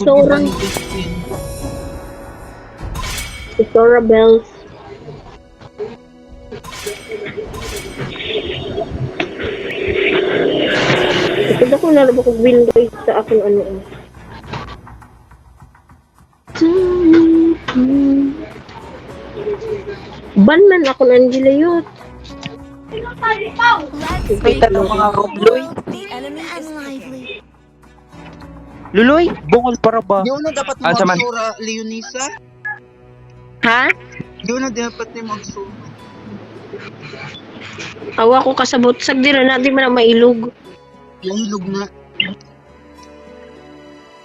Sora. Sora Bells. Ito ko na ba kung win guys sa aking ano. Ban man ako ng Angela yun. Kita ng mga Luloy. Luloy, bungol para ba? Di na dapat mo Saman. magsura, Leonisa. Ha? Di na dapat mo magsura. Awa ko kasabot. Sagdi na natin man ang mailog. Lahilog na.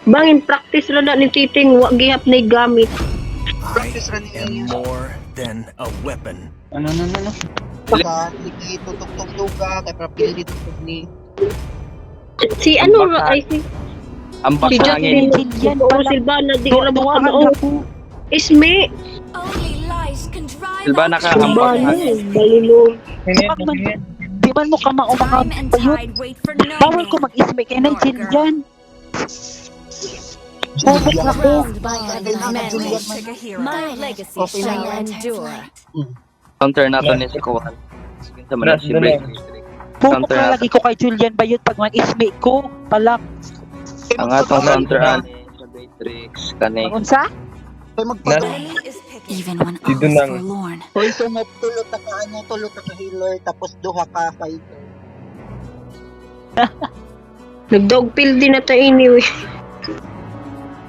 Bangin practice lang na ni Titing. Wag gihap na gamit. Practice rin am niya. more than a weapon. Ano. Baka, hindi tutok-tok ka, kaya papili tutok ni. Si ano ay si Ang Si bakangin. Justin Yan Oo, pala. Silvana, di ko na Tuwa baka ka oo. Isme. Silvana ka ang Silvana, bakangin. balilo. Di man mo ka maumangag pa yun. Bawal ko mag-isme kaya nandiyan dyan. Bubok ako. My legacy shall endure. Counter nato ni si Kuwan. Sa man si Break. Bubok na lagi ko kay Julian Bayot pag mag-isme ko. Palak. Ang atong counter ani sa Matrix kani. Unsa? Kaya magpapalala. Even when all is forlorn. Hoy, so tulot ka ano, tulot ka healer, tapos duha ka fighter. Nag-dog pill din na tayo anyway.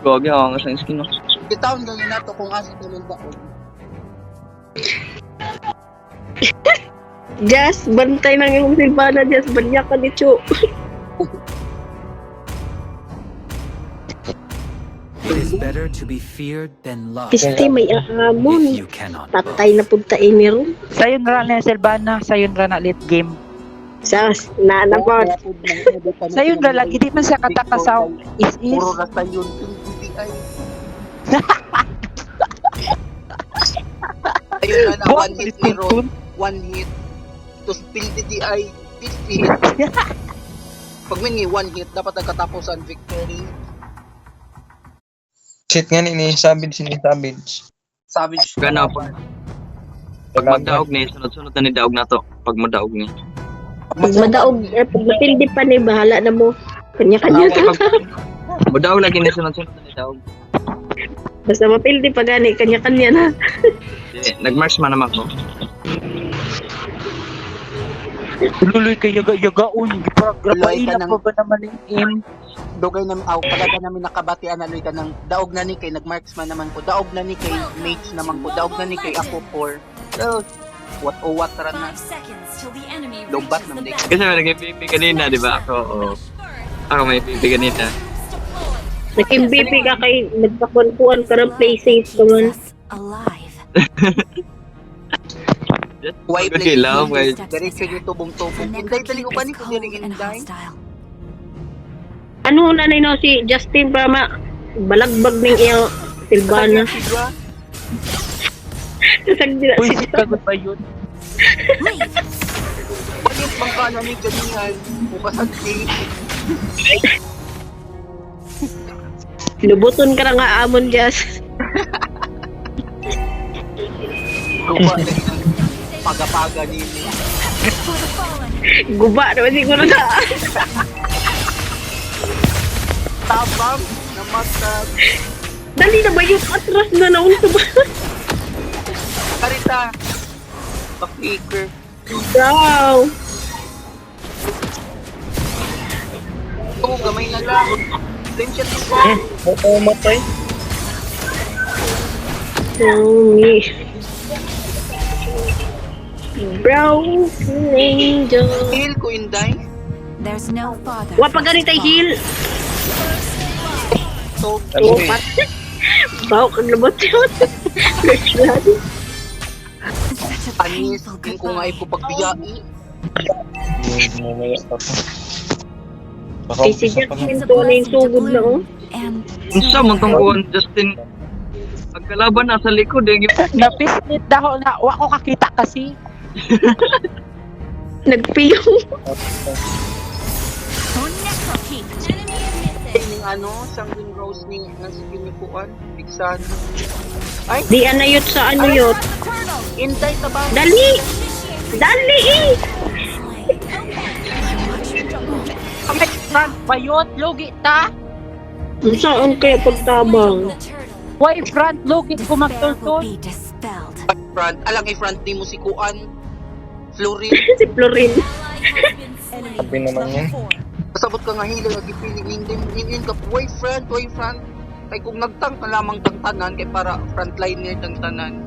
Gogi ako nga sa skin mo. Bitaon ganyan nato kung asa tulong daon. Just, bantay ng yung Silvana, just banyak ka ni Chu. It is better to be feared than loved. Pisti may If aamon. you cannot Tatay na punta iniro. Sayon ra na Silvana, sayon ra na late game. Sas, naanapon. Sayon ra lagi di man siya kataka sa is. Puro rasta yun. PBI. Ayun na na, one hit ni Ron. One hit. Tapos PDDI, 50 hit. Pag may one hit, dapat nagkatapos ang victory. Shit nga ni Savage ni Savage. Savage. Gana po. Pag magdaog ni sunod-sunod na ni daog nato. Pag madaog ni. Pag madaog, pag matindi pa ni, bahala na mo. Kanya-kanya ta. Madaog lagi ni sunod-sunod na ni daog. Basta mapildi pa gani, kanya-kanya na. Nag-marks man naman ko. Luloy kay yaga-yagaon. Gipagrapain na pa ba naman yung aim? Dugay namin, pagka namin nakabatian na ka ng daog na ni kay nag-marksman naman ko. Daog na ni kay mates naman ko. Daog na ni kay ako 4. So, what o what ra na. Lobat naman di. Kasi may nag-MVP kanina, di ba? Ako may MVP kanina. Nag-MVP ka kay nagpakuan-kuan ka ng play safe ka man. Alive. Why Okay, love, guys. Diretso yung tubong-tubong. Inday, dali ko pa ni kung dili inday. Ano na no si Justin para balagbag ning iyang Silvana. Sagdi na Uy, si pagod pa yun. Bakit bang ka na ni ganyan? Bukasan si Lubuton ka na nga amon, Just. Guba na paga-paga ni Guba naman siguro na. Tabang na matag. Dali na ba yung atras na naunto ba? Karita. Back-maker. Wow. Oo, gamay na lang. Flame shot ko. Oo, matay. Tony. Brown angel. Heal ko, Inday. There's no father. Wa pa ganito heal. So, Oh, pat. Bawo kang labot yun. First blood. Such a anis. painful Yung kung ay ko goodbye. pagbiyai. Mamaya pa pa. Baka Kay si umpisa pa Justin lang. to na yung sugod na oh. And Unsa man tong kuwan Justin? Pagkalaban nasa likod eh. Napisnit daho na. Wa ko kakita kasi. Nagpiyong. Ning ano, Sanguine Rose ni nasa pinikuan, Bigsan. Ay, Di anayot sa ano yot. Inday taba. Dali! Dali eh! Kamay front bayot, logi ta. Saan kaya pagtabang? Why front logi ko Despair will magtultol? be dispelled. Front, alang i-front ni mo si Kuan. Florin. Si Florin. Sabi naman yan. Pasabot ka nga hilo, nag-ipili ning ka, way front. Kay kung nagtang ka lamang tang tanan, kay para frontliner tang tanan.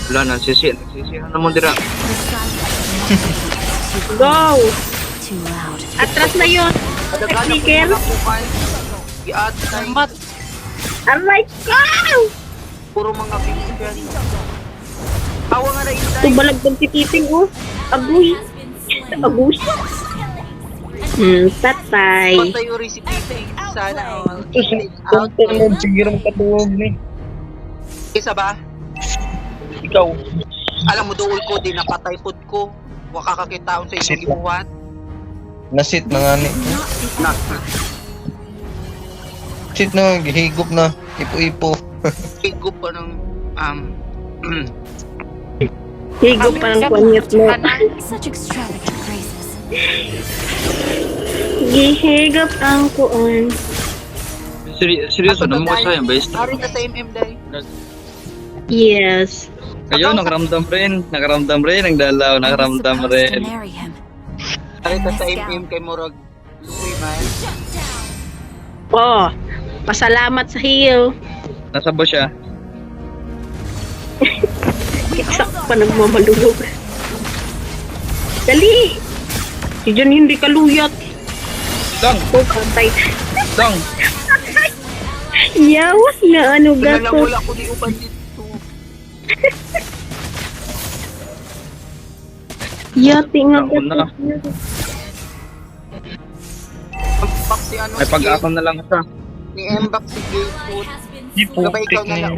Wala na, sisihan naman dira. The silence Go! too loud. Atras na yun! Kadagana ko Technical. mga Kuan. Giatay, Mat, Aray ko! puro mga bigyan. Awa nga na Inday. Tubalag ng tititing oh. Agoy. Agoy. Tatay. Patay yung recipe. Sana all. Kung mo, siguro makatuwag ni. Isa ba? Ikaw. Alam mo, dool ko, di napatay pod ko. Wakakakitaon sa Sit inyong ibuhat. Nasit na nga ni. Na, Sit na, gihigop na. Ipo-ipo. higup pa ng, Higo pa ng kwanyat mo. Such extravagant graces. Gihigap ang kuan. Seryoso, naman ko siya yung base. Ari na sa MM day. Yes. Kayo, nakaramdam rin. Ang dalaw, nakaramdam Supposed to rin. marry him. Ari na sa MM kay Murag. Luwi man. Oh, pasalamat sa heal. Nasa ba siya? Iksak pa nagmamalulog. Dali! Si John hindi kaluyat. Dong! Oh, patay. Dong! Yawas na ano gato. Nalamula ko ni Uban dito. Yati nga Ako na. gato. Pagpak si ano May si pag-akon na lang siya. ni Mbak si Gayfood. Ipo, Gabay ikaw na na. lang.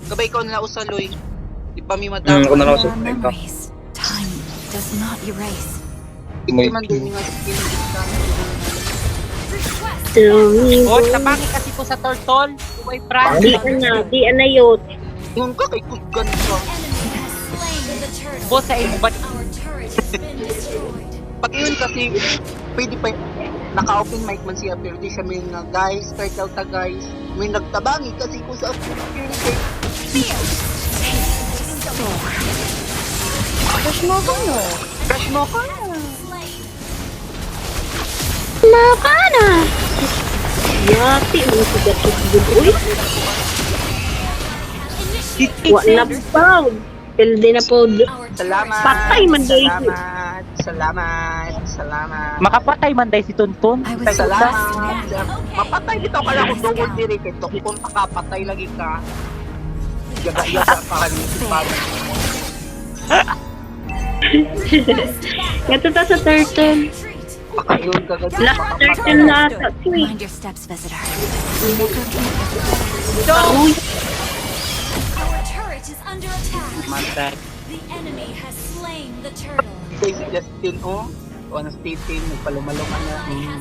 Gabay ikaw na lang usaloy. Di pa mi Ako madama. na lang There sa are memories time does not erase. Hindi man din nga sa kinigita. Domingo. oh, tabangi kasi ko sa turtle. Why front? Di ana yot. Ngung ka kay Kugan ka. Bo sa imo ba? Pag yun kasi, pwede pa, naka-open mic man siya, pero di siya may nga, guys, turtle ta guys, may nagtabangi kasi ko sa opportunity. Crush mo ka no? Crush mo ka no? Makana. Yati mo sa gato. Uy, wala pa. Pilde na po. Salamat. Patay man daw ito. Salamat. Makapatay man day si Tuntun. I was Salamat. lost. Mapatay dito ka lang kung double diri kay to. Kung pakapatay lagi ka. Yaga-yaga pa kami si Pablo. Gato ta sa turtle. Pakayon ka gagi. Last turtle na ata. Uy. Mind your steps, visitor. Uy. Mantay. Kay si Justin oh. O na Stephen, nagpalumaluman na.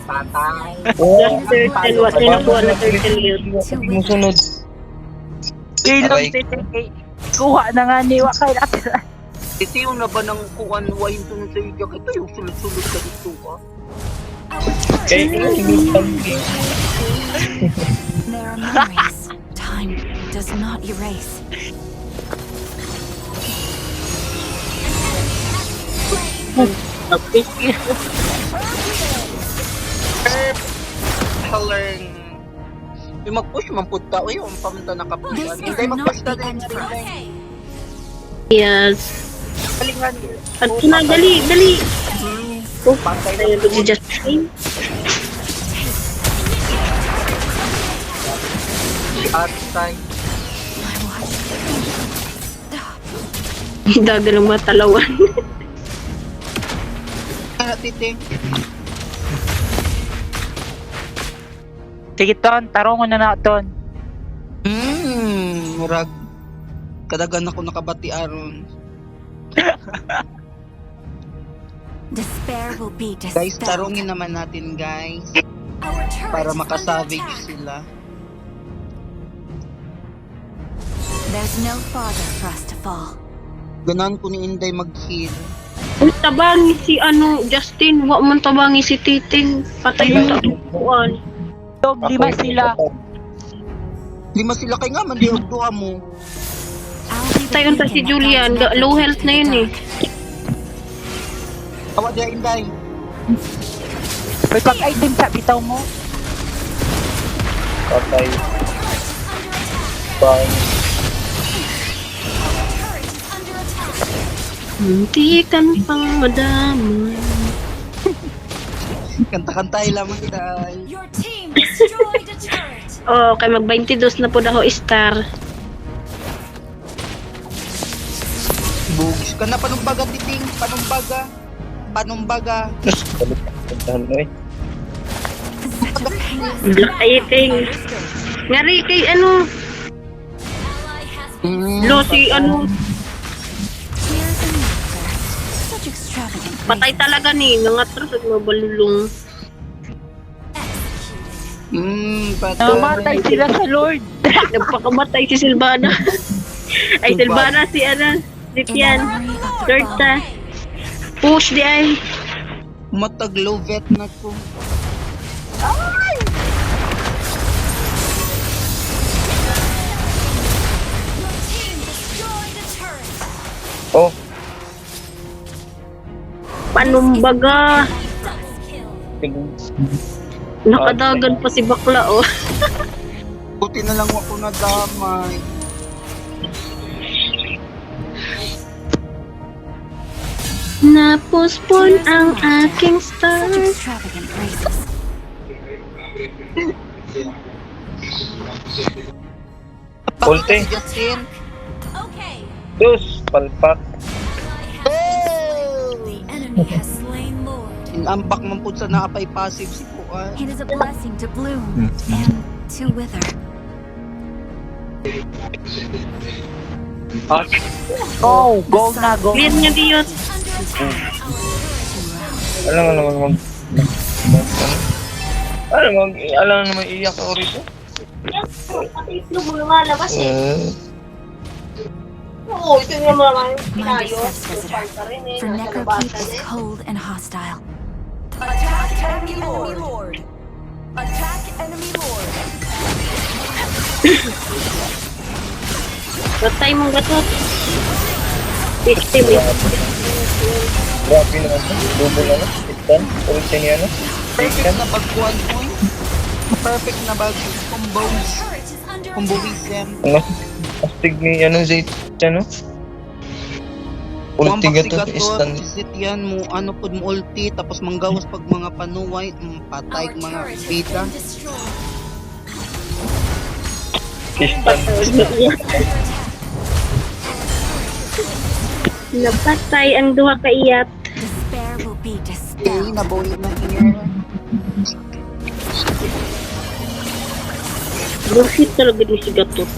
Patay. Last turtle. What na nakuha na turtle yun. Musunod. Ilong Aray. titi. Kuha na nga ni Wakay natin. Ito yung na ba ng kuwan wain to sa iyo? Ito yung sulod-sulod ka dito ka. Kaya sinutang There are memories time does not erase. Halern. Yung mag-push man pud ta. Uy, ang pamunta nakapush. This is Hindi not mag-push ta the din. end for us. Yes. Kalingan. At na, dali, dali. Oh, Pantay tayo na. si Justin. Atay. My watch. Dagal ang mga talawan. Ano titing? Sige Ton, tarungon na na Ton. Murag. Kadagan ako nakabati aron. Despair will be Guys, dispelled. tarungin naman natin guys. Our turret Para is under makasavage attack. sila. There's no farther for us to fall. Ganahan ko ni Inday mag-heal. Uy, tabangi si Justin. Wa man tabangi si Titing. Patay yung tatupuan. Dog, lima sila. Lima sila kay nga, mandi og duha mo. I'll be the Tayon pa si beacon that Julian. guides Low Necro health into na the yun eh. dark. Awa dia Inday. May pag-item sa bitaw mo. Patay. Bang. Hindi kan pang madamay. Kanta-kantay lamang Inday. Your team destroyed a turret. Oh, kay mag-22 na po daw star. Bugs ka na panumbaga Titing, panumbaga. Panumbaga. Tapos, balik. Puntahan mo eh. Such a painless Black Titing. Ngari kay ally has Lo si Here's another. Such extravagant patay reasons. talaga ni. Nangatras at mabalulong. Patay. Namatay sila sa Lord. Nagpakamatay si Silvana. Ay, Silvana si si In Tian. memory of the Lorta. fallen. Push di ay. Matag low vet na ko. Your team destroyed a turret. Oh, Panumbaga. Double kill. Nakadagan pa si bakla oh. Buti na lang ako nadamay. Napospon ang aking Such star. extravagant reasons. Ulte. Justin. Okay. Dos, palpak. The enemy has slain Lord. Inambak man po sa naapay passive si Kuan. It is a blessing to bloom and to wither. Go, go na, go. Clear niya diyot. Under attack. Our turret is Alam naman iyak ako rito. Mind your steps, visitor. For Necrokeep is cold and hostile. Patay mong gatot. 50 mo. Grabe naman ito. Double na. Itan. Ulit niya na. Perfect na pagkuhan ko. Perfect na bag combos. Turret is under Comboism. Ano? Astig ni Zayt. Ano? Ulti gato. Istan. Isit yan mo. Ano po mo ulti. Tapos manggawas pag mga panuway. Patay Our mga turret has beta. been destroyed. Istan. Napatay ang duha ka iyat. Despair will be Okay, dispelled. nabuhay na here. Bullshit talaga ni si gatot.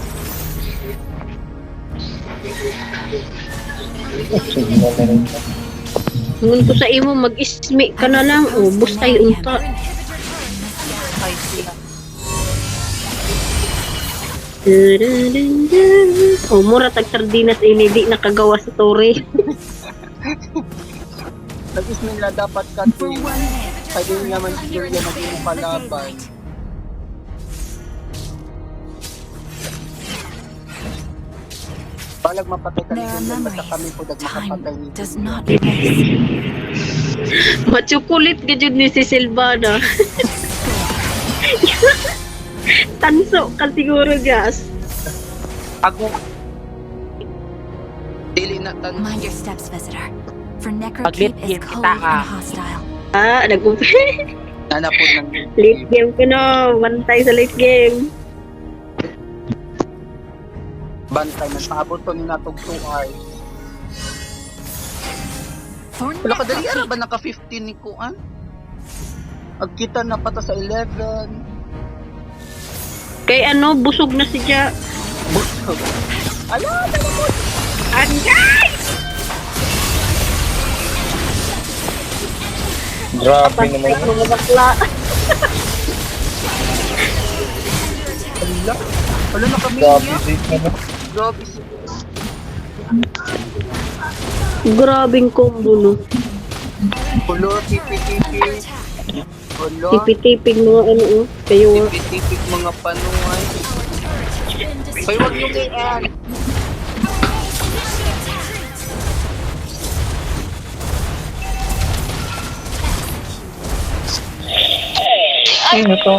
Sige na rin. Ngun ko sa imo mag-ismi ka na lang. O, bustay unta. O, mura tag sardinas ini di nakagawa sa tore. Nag-ismila dapat ka to. Pwede naman si Julia naging palaban. Balag mapatay ka ni There are Julia. Basta kami memories po time makapatay ni does Julia. not erase. Machukulit ka dyan ni si Silvana. Tanso ka siguro, gas. Ako. Dili na tan. Mind your steps, visitor. For Pag Necrokeep late is game cold kita, and hostile. Ah, Nana po ng late game ko na. Bantay sa late game. bantay man. Paabot to ni natog 2 hours. For Wala ka dali Necrokeep, ba naka 15 ni Kuan? Agkita na pata sa 11. Kay ano, busog na si Ja. Busog. Ala, Anday! Grabe naman yun. Mga bakla. Wala na kami Grabe niya. din naman. Grabe si... Grabing combo, no? Kulo, tipi-tipi. Kulo, Tipitipig mga ano, oh. Kayo nga. tipi-tipig mga panuay. Bay, wag yung i-end. Sino to?